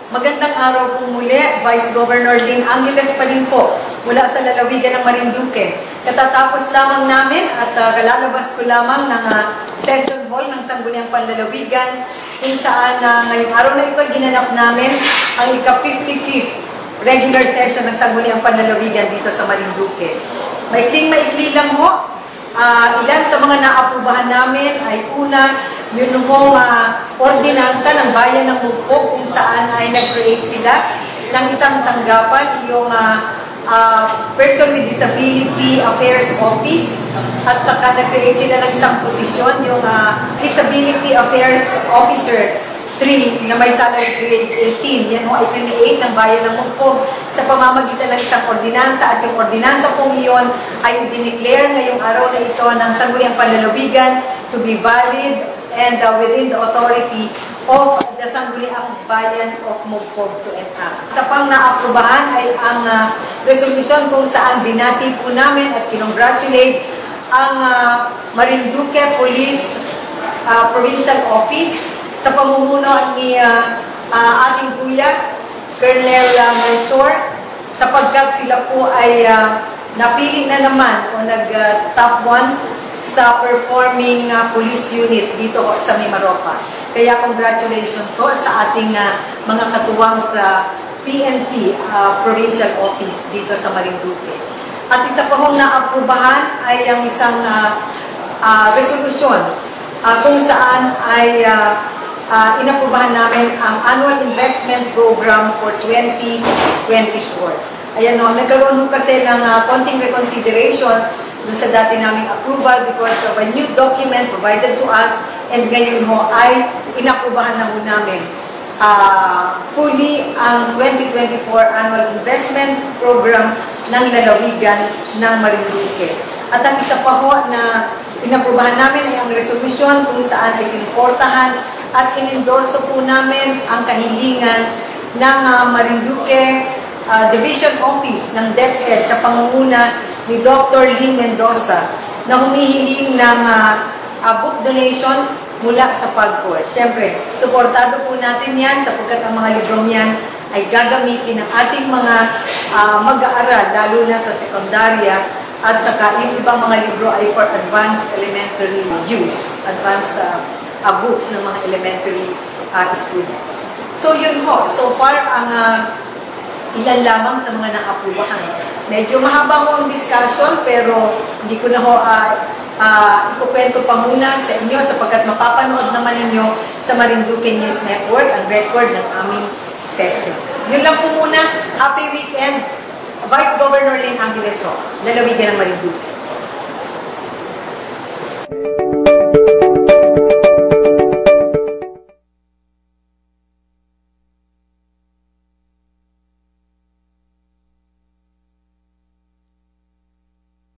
Magandang araw po muli, Vice Governor Lynn Angeles pa rin po mula sa lalawigan ng Marinduque. Katatapos lamang namin at kalalabas ko lamang ng session hall ng Sangguniang Panlalawigan kung saan ngayong araw na ito ginanap namin ang ika-55th regular session ng Sangguniang Panlalawigan dito sa Marinduque. Maikling-maikli lang ho. Ilan sa mga naaprubahan namin ay una, yun hong ordinansa ng Bayan ng Mugpo kung saan ay nag-create sila ng isang tanggapan, yung Person with Disability Affairs Office, at saka nag-create sila ng isang posisyon, yung Disability Affairs Officer 3 na may salary grade 18. Yan ho ay create ng Bayan ng Mugpo sa pamamagitan ng isang ordinansa, at yung ordinansa pong iyon ay dineclare ngayong araw na ito ng Sangguniang Panlalawigan to be valid and within the authority of the Sangguniang Bayan of Mugpo to enact. Sa pang naaprubahan ay ang resolution kung saan binati po namin at kinongratulate ang Marinduque Police Provincial Office sa pamumuno ni ating kuya, Colonel Melchor, sapagkat sila po ay napili na naman o nag-top 1 sa performing police unit dito sa Mimaropa. Kaya congratulations so sa ating mga katuwang sa PNP Provincial Office dito sa Marinduque. At isa pa hong naaprubahan ay ang isang resolusyon kung saan ay inaprubahan namin ang Annual Investment Program for 2024. Ayan o, nagkaroon kasi ng konting reconsideration dun sa dati naming approval because of a new document provided to us, and ngayon ho ay inaprubahan na ho namin fully ang 2024 Annual Investment Program ng lalawigan ng Marinduque. At ang isa pa ho na inaprubahan namin ay ang resolution kung saan ay sinuportahan at inendorso po namin ang kahilingan ng Marinduque Division Office ng DepEd sa pangunguna ni Dr. Lynn Mendoza na humihiling ng book donation mula sa PAGCOR. Siyempre, suportado po natin yan sapagkat ang mga librong yan ay gagamitin ng ating mga mag-aaral, lalo na sa sekundarya, at saka yung ibang mga libro ay for advanced elementary use, advanced books ng mga elementary students. So yun ho, so far ang ilan lamang sa mga naaprubahan. Medyo mahaba ho ang discussion pero hindi ko na ho ikukwento pa muna sa inyo sapagkat mapapanood naman ninyo sa Marinduque News Network ang record ng aming session. Yun lang po muna. Happy weekend. Vice Governor Lynn Angeles, lalawigan ng Marinduque.